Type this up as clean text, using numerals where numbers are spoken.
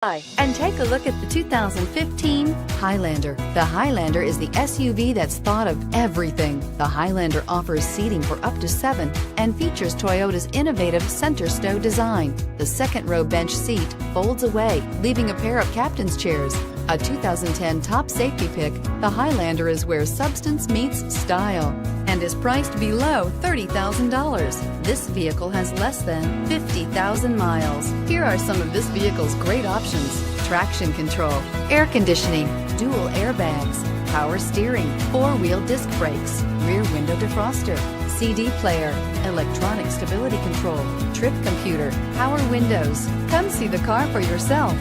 Hi, and take a look at the 2015 Highlander. The Highlander is the SUV that's thought of everything. The Highlander offers seating for up to 7 and features Toyota's innovative center stow design. The second row bench seat folds away, leaving a pair of captain's chairs. A 2010 top safety pick, the Highlander is where substance meets style and is priced below $30,000. This vehicle has less than 50,000 miles. Here are some of this vehicle's great options: traction control, air conditioning, dual airbags, power steering, 4-wheel disc brakes, rear window defroster, CD player, electronic stability control, trip computer, power windows. Come see the car for yourself.